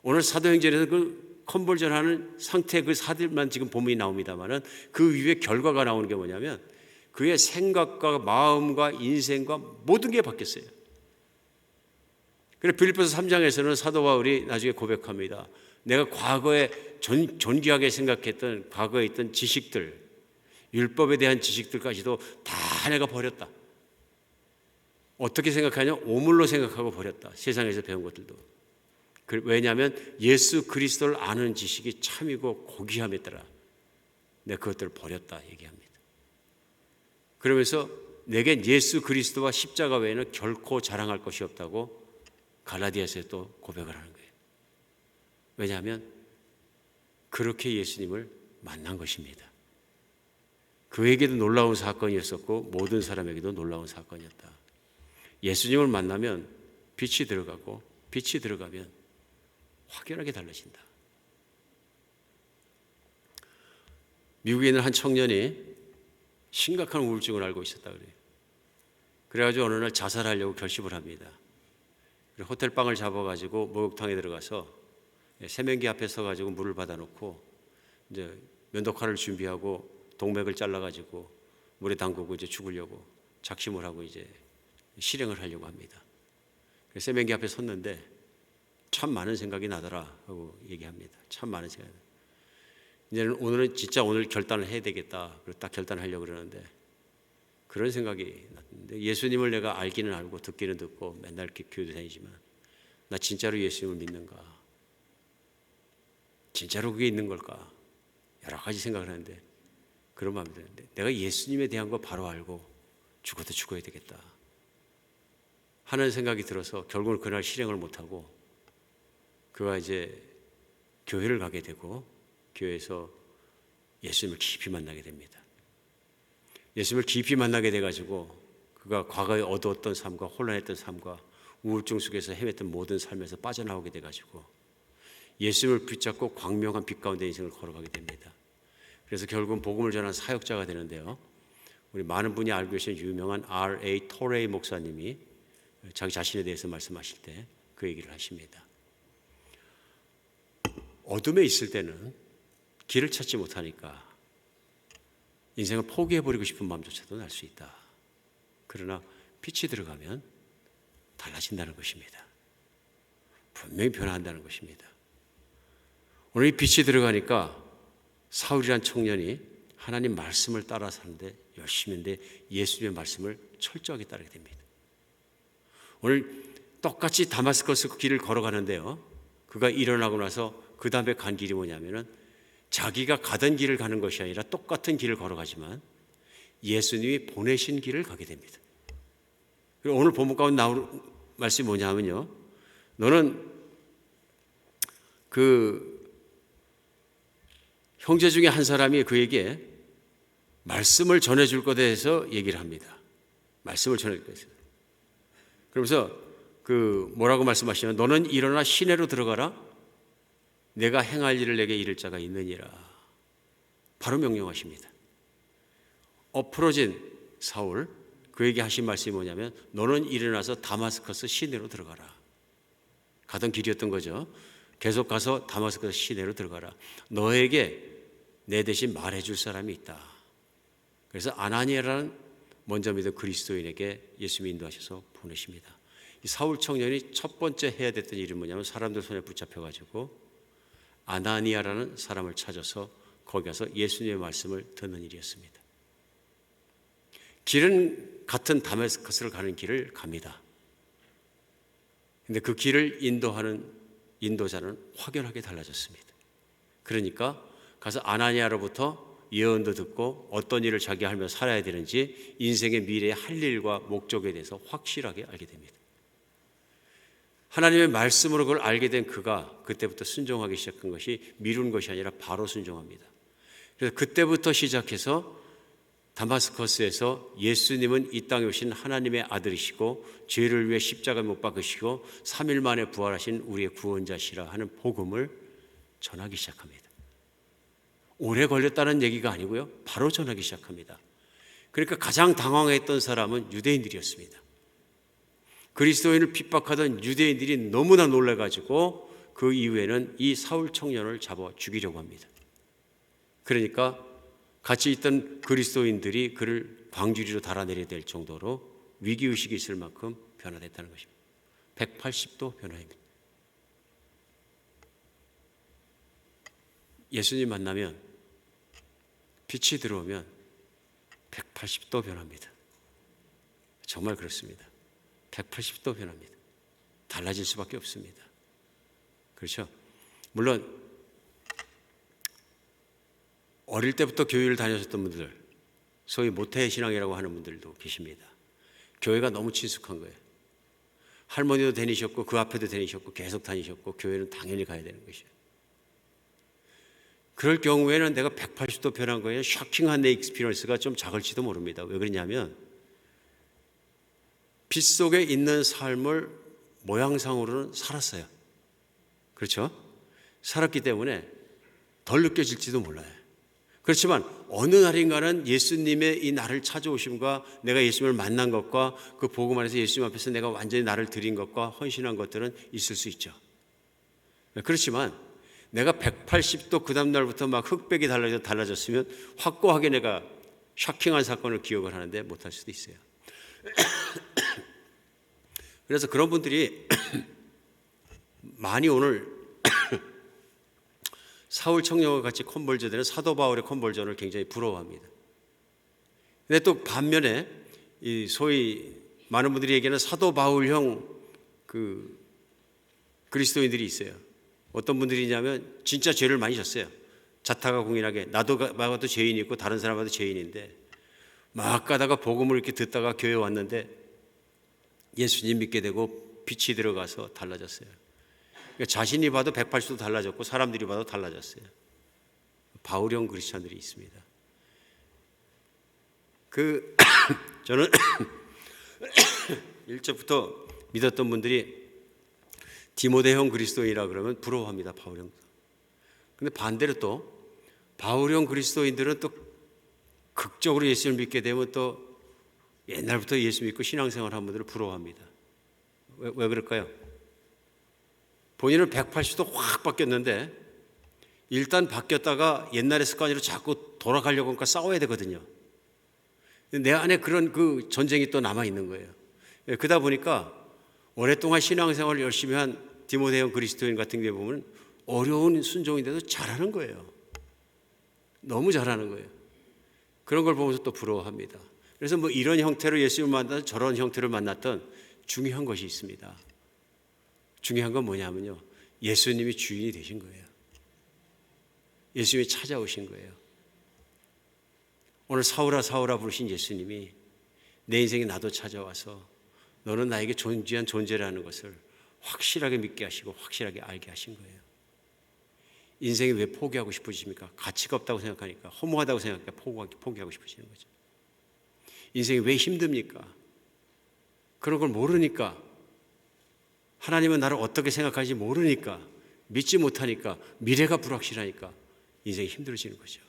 오늘 사도행전에서 그 컨버전하는 상태 그 사들만 지금 본문이 나옵니다만은 그 위에 결과가 나오는 게 뭐냐면 그의 생각과 마음과 인생과 모든 게 바뀌었어요. 그래서 빌립보서 3장에서는 사도 바울이 나중에 고백합니다. 내가 과거에 존귀하게 생각했던 과거에 있던 지식들, 율법에 대한 지식들까지도 다 내가 버렸다. 어떻게 생각하냐? 오물로 생각하고 버렸다. 세상에서 배운 것들도. 왜냐하면 예수 그리스도를 아는 지식이 참이고 고귀함에 따라 내가 그것들을 버렸다 얘기합니다. 그러면서 내겐 예수 그리스도와 십자가 외에는 결코 자랑할 것이 없다고 갈라디아서에 또 고백을 하는 거예요. 왜냐하면 그렇게 예수님을 만난 것입니다. 그에게도 놀라운 사건이었었고 모든 사람에게도 놀라운 사건이었다. 예수님을 만나면 빛이 들어가고 빛이 들어가면 확연하게 달라진다. 미국에 있는 한 청년이 심각한 우울증을 앓고 있었다 그래요. 그래가지고 어느 날 자살하려고 결심을 합니다. 호텔 방을 잡아가지고 목욕탕에 들어가서 세면기 앞에 서가지고 물을 받아놓고 이제 면도칼을 준비하고 동맥을 잘라가지고 물에 담그고 이제 죽으려고 작심을 하고 이제 실행을 하려고 합니다. 세면기 앞에 섰는데 참 많은 생각이 나더라 하고 얘기합니다. 참 많은 생각이. 이제는 오늘은 진짜 오늘 결단을 해야 되겠다. 그리고 딱 결단을 하려고 그러는데 그런 생각이 났는데 예수님을 내가 알기는 알고 듣기는 듣고 맨날 이렇게 교회도 다니지만 나 진짜로 예수님을 믿는가? 진짜로 그게 있는 걸까? 여러 가지 생각을 하는데 그런 마음이 드는데 내가 예수님에 대한 거 바로 알고 죽어도 죽어야 되겠다 하는 생각이 들어서 결국은 그날 실행을 못하고 그가 이제 교회를 가게 되고 교회에서 예수님을 깊이 만나게 됩니다. 예수님을 깊이 만나게 돼가지고 그가 과거에 어두웠던 삶과 혼란했던 삶과 우울증 속에서 헤맸던 모든 삶에서 빠져나오게 돼가지고 예수님을 붙잡고 광명한 빛 가운데 인생을 걸어가게 됩니다. 그래서 결국은 복음을 전하는 사역자가 되는데요. 우리 많은 분이 알고 계신 유명한 R.A. 토레이 목사님이 자기 자신에 대해서 말씀하실 때 그 얘기를 하십니다. 어둠에 있을 때는 길을 찾지 못하니까 인생을 포기해버리고 싶은 마음조차도 날 수 있다. 그러나 빛이 들어가면 달라진다는 것입니다. 분명히 변화한다는 것입니다. 오늘 이 빛이 들어가니까 사울이란 청년이 하나님 말씀을 따라 사는데 열심인데 예수님의 말씀을 철저하게 따르게 됩니다. 오늘 똑같이 다마스커스 길을 걸어가는데요. 그가 일어나고 나서 그 다음에 간 길이 뭐냐면은 자기가 가던 길을 가는 것이 아니라 똑같은 길을 걸어가지만 예수님이 보내신 길을 가게 됩니다. 그리고 오늘 본문 가운데 나올 말씀이 뭐냐면요. 너는 그 형제 중에 한 사람이 그에게 말씀을 전해줄 것에 대해서 얘기를 합니다. 말씀을 전해줄 것에 대해서. 그러면서 그 뭐라고 말씀하시냐면 너는 일어나 시내로 들어가라. 내가 행할 일을 내게 이를 자가 있느니라. 바로 명령하십니다. 엎으러진 사울, 그에게 하신 말씀이 뭐냐면 너는 일어나서 다마스커스 시내로 들어가라. 가던 길이었던 거죠. 계속 가서 다마스커스 시내로 들어가라. 너에게 내 대신 말해줄 사람이 있다. 그래서 아나니아라는 먼저 믿은 그리스도인에게 예수님이 인도하셔서 보내십니다. 이 사울 청년이 첫 번째 해야 됐던 일이 뭐냐면 사람들 손에 붙잡혀가지고 아나니아라는 사람을 찾아서 거기 가서 예수님의 말씀을 듣는 일이었습니다. 길은 같은 다메스커스를 가는 길을 갑니다. 그런데 그 길을 인도하는 인도자는 확연하게 달라졌습니다. 그러니까 가서 아나니아로부터 예언도 듣고 어떤 일을 자기가 하며 살아야 되는지 인생의 미래의 할 일과 목적에 대해서 확실하게 알게 됩니다. 하나님의 말씀으로 그걸 알게 된 그가 그때부터 순종하기 시작한 것이 미룬 것이 아니라 바로 순종합니다. 그래서 그때부터 시작해서 다마스커스에서 예수님은 이 땅에 오신 하나님의 아들이시고 죄를 위해 십자가에 못 박으시고 3일 만에 부활하신 우리의 구원자시라 하는 복음을 전하기 시작합니다. 오래 걸렸다는 얘기가 아니고요. 바로 전하기 시작합니다. 그러니까 가장 당황했던 사람은 유대인들이었습니다. 그리스도인을 핍박하던 유대인들이 너무나 놀라가지고 그 이후에는 이 사울 청년을 잡아 죽이려고 합니다. 그러니까 같이 있던 그리스도인들이 그를 광주리로 달아내려야 될 정도로 위기의식이 있을 만큼 변화됐다는 것입니다. 180도 변화입니다. 예수님 만나면 빛이 들어오면 180도 변합니다. 정말 그렇습니다. 180도 변합니다. 달라질 수밖에 없습니다. 그렇죠? 물론 어릴 때부터 교회를 다녔었던 분들, 소위 모태신앙이라고 하는 분들도 계십니다. 교회가 너무 친숙한 거예요. 할머니도 다니셨고 그 앞에도 다니셨고 계속 다니셨고 교회는 당연히 가야 되는 것이에요. 그럴 경우에는 내가 180도 변한 거에 쇼킹한 내 익스피리언스가 좀 작을지도 모릅니다. 왜 그러냐면 빛 속에 있는 삶을 모양상으로는 살았어요. 그렇죠? 살았기 때문에 덜 느껴질지도 몰라요. 그렇지만 어느 날인가는 예수님의 이 나를 찾아오심과 내가 예수님을 만난 것과 그 복음 안에서 예수님 앞에서 내가 완전히 나를 드린 것과 헌신한 것들은 있을 수 있죠. 그렇지만 내가 180도 그 다음 날부터 막 흑백이 달라졌으면 확고하게 내가 쇼킹한 사건을 기억을 하는데 못할 수도 있어요. 그래서 그런 분들이 많이 오늘 사울 청년과 같이 콘버전되는 사도 바울의 콘버전을 굉장히 부러워합니다. 근데 또 반면에 이 소위 많은 분들이 얘기하는 사도 바울형 그 그리스도인들이 있어요. 어떤 분들이냐면 진짜 죄를 많이 졌어요. 자타가 공인하게 나도 죄인이 있고 다른 사람도 죄인인데 막 가다가 복음을 이렇게 듣다가 교회에 왔는데 예수님 믿게 되고 빛이 들어가서 달라졌어요. 그러니까 자신이 봐도 180도 달라졌고 사람들이 봐도 달라졌어요. 바울형 크리스찬들이 있습니다. 저는 일찍부터 믿었던 분들이 디모데형 그리스도인이라 그러면 부러워합니다. 바울형. 근데 반대로 또 바울형 그리스도인들은 또 극적으로 예수를 믿게 되면 또 옛날부터 예수 믿고 신앙생활 한 분들을 부러워합니다. 왜 그럴까요? 본인은 180도 확 바뀌었는데 일단 바뀌었다가 옛날의 습관으로 자꾸 돌아가려고 하니까 싸워야 되거든요. 내 안에 그런 그 전쟁이 또 남아있는 거예요. 그러다 보니까 오랫동안 신앙생활을 열심히 한 디모데형 그리스도인 같은 데 보면 어려운 순종인데도 잘하는 거예요. 너무 잘하는 거예요. 그런 걸 보면서 또 부러워합니다. 그래서 뭐 이런 형태로 예수님을 만나든 저런 형태를 만났던 중요한 것이 있습니다. 중요한 건 뭐냐면요. 예수님이 주인이 되신 거예요. 예수님이 찾아오신 거예요. 오늘 사울아 사울아 부르신 예수님이 내 인생에 나도 찾아와서 너는 나에게 존귀한 존재라는 것을 확실하게 믿게 하시고 확실하게 알게 하신 거예요. 인생이 왜 포기하고 싶으십니까? 가치가 없다고 생각하니까, 허무하다고 생각하니까 포기하고 싶으시는 거죠. 인생이 왜 힘듭니까? 그런 걸 모르니까, 하나님은 나를 어떻게 생각하는지 모르니까, 믿지 못하니까, 미래가 불확실하니까 인생이 힘들어지는 거죠.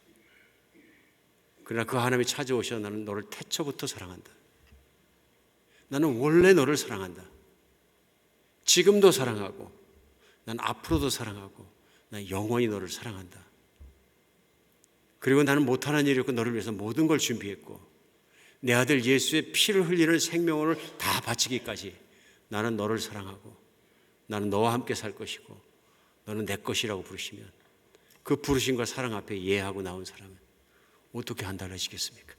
그러나 그 하나님이 찾아오셔 나는 너를 태초부터 사랑한다. 나는 원래 너를 사랑한다. 지금도 사랑하고 난 앞으로도 사랑하고 난 영원히 너를 사랑한다. 그리고 나는 못하는 일이 없고 너를 위해서 모든 걸 준비했고 내 아들 예수의 피를 흘리는 생명을 다 바치기까지 나는 너를 사랑하고 나는 너와 함께 살 것이고 너는 내 것이라고 부르시면 그 부르심과 사랑 앞에 예하고 나온 사람은 어떻게 안 달라지겠습니까?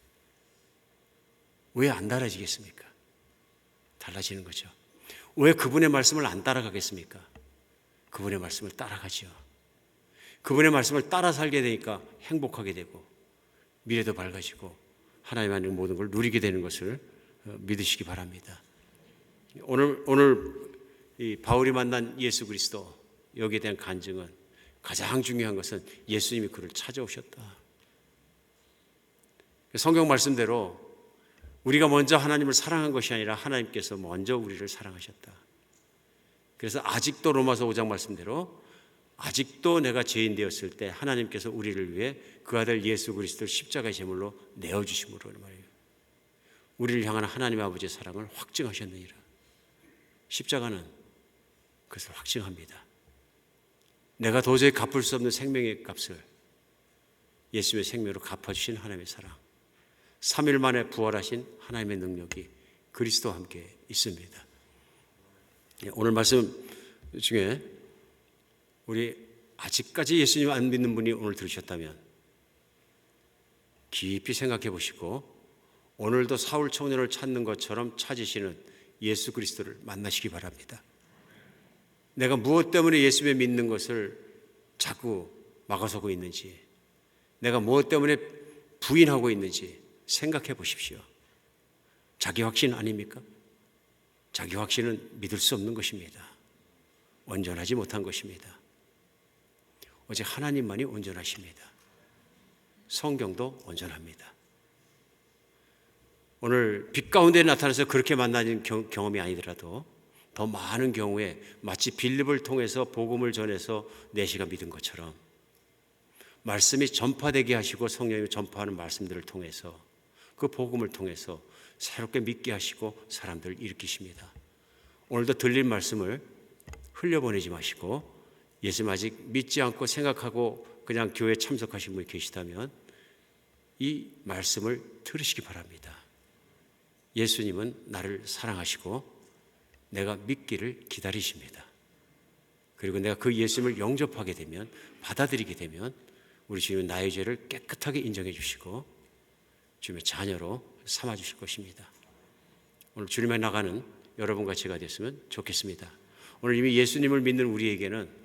왜 안 달라지겠습니까? 달라지는 거죠. 왜 그분의 말씀을 안 따라가겠습니까? 그분의 말씀을 따라가죠. 그분의 말씀을 따라 살게 되니까 행복하게 되고 미래도 밝아지고 하나님 안에 모든 걸 누리게 되는 것을 믿으시기 바랍니다. 오늘 이 바울이 만난 예수 그리스도 여기에 대한 간증은 가장 중요한 것은 예수님이 그를 찾아오셨다. 성경 말씀대로 우리가 먼저 하나님을 사랑한 것이 아니라 하나님께서 먼저 우리를 사랑하셨다. 그래서 아직도 로마서 5장 말씀대로 아직도 내가 죄인 되었을 때 하나님께서 우리를 위해 그 아들 예수 그리스도를 십자가의 제물로 내어주심으로 말이에요. 우리를 향한 하나님 아버지의 사랑을 확증하셨느니라. 십자가는 그것을 확증합니다. 내가 도저히 갚을 수 없는 생명의 값을 예수님의 생명으로 갚아주신 하나님의 사랑, 3일 만에 부활하신 하나님의 능력이 그리스도와 함께 있습니다. 오늘 말씀 중에 우리 아직까지 예수님 안 믿는 분이 오늘 들으셨다면 깊이 생각해 보시고 오늘도 사울 청년을 찾는 것처럼 찾으시는 예수 그리스도를 만나시기 바랍니다. 내가 무엇 때문에 예수님을 믿는 것을 자꾸 막아서고 있는지, 내가 무엇 때문에 부인하고 있는지 생각해 보십시오. 자기 확신 아닙니까? 자기 확신은 믿을 수 없는 것입니다. 온전하지 못한 것입니다. 오직 하나님만이 온전하십니다. 성경도 온전합니다. 오늘 빛 가운데 나타나서 그렇게 만나는 경험이 아니더라도 더 많은 경우에 마치 빌립을 통해서 복음을 전해서 내시가 믿은 것처럼 말씀이 전파되게 하시고 성령이 전파하는 말씀들을 통해서 그 복음을 통해서 새롭게 믿게 하시고 사람들을 일으키십니다. 오늘도 들린 말씀을 흘려보내지 마시고 예수님 아직 믿지 않고 생각하고 그냥 교회에 참석하신 분이 계시다면 이 말씀을 들으시기 바랍니다. 예수님은 나를 사랑하시고 내가 믿기를 기다리십니다. 그리고 내가 그 예수님을 영접하게 되면, 받아들이게 되면 우리 주님은 나의 죄를 깨끗하게 인정해 주시고 주님의 자녀로 삼아 주실 것입니다. 오늘 주님에 나가는 여러분과 제가 됐으면 좋겠습니다. 오늘 이미 예수님을 믿는 우리에게는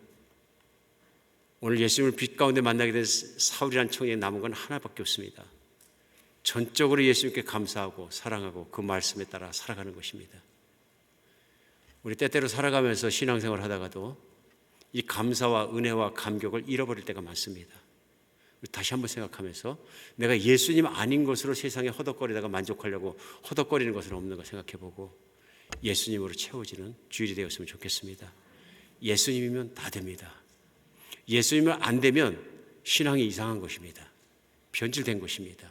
오늘 예수님을 빛 가운데 만나게 된 사울이라는 청년에 남은 건 하나밖에 없습니다. 전적으로 예수님께 감사하고 사랑하고 그 말씀에 따라 살아가는 것입니다. 우리 때때로 살아가면서 신앙생활을 하다가도 이 감사와 은혜와 감격을 잃어버릴 때가 많습니다. 다시 한번 생각하면서 내가 예수님 아닌 것으로 세상에 허덕거리다가 만족하려고 허덕거리는 것은 없는가 생각해보고 예수님으로 채워지는 주일이 되었으면 좋겠습니다. 예수님이면 다 됩니다. 예수님은 안 되면 신앙이 이상한 것입니다. 변질된 것입니다.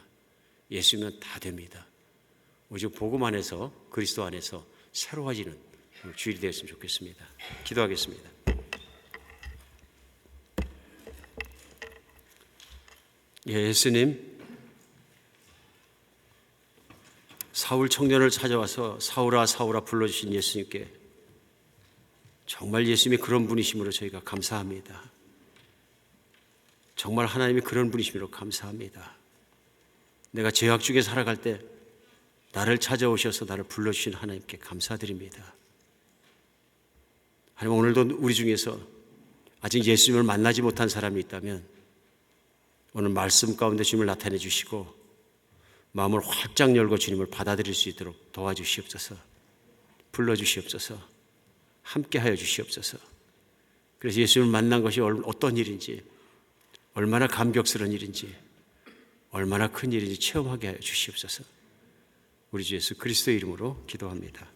예수님은 다 됩니다. 오직 복음 안에서, 그리스도 안에서 새로워지는 주일이 되었으면 좋겠습니다. 기도하겠습니다. 예수님, 사울 청년을 찾아와서 사울아 사울아 불러주신 예수님께 정말 예수님이 그런 분이심으로 저희가 감사합니다. 정말 하나님이 그런 분이심으로 감사합니다. 내가 죄악 중에 살아갈 때 나를 찾아오셔서 나를 불러주신 하나님께 감사드립니다. 하나님, 오늘도 우리 중에서 아직 예수님을 만나지 못한 사람이 있다면 오늘 말씀 가운데 주님을 나타내 주시고 마음을 활짝 열고 주님을 받아들일 수 있도록 도와주시옵소서. 불러주시옵소서. 함께하여 주시옵소서. 그래서 예수님을 만난 것이 어떤 일인지, 얼마나 감격스러운 일인지, 얼마나 큰 일인지 체험하게 하여 주시옵소서. 우리 주 예수 그리스도의 이름으로 기도합니다.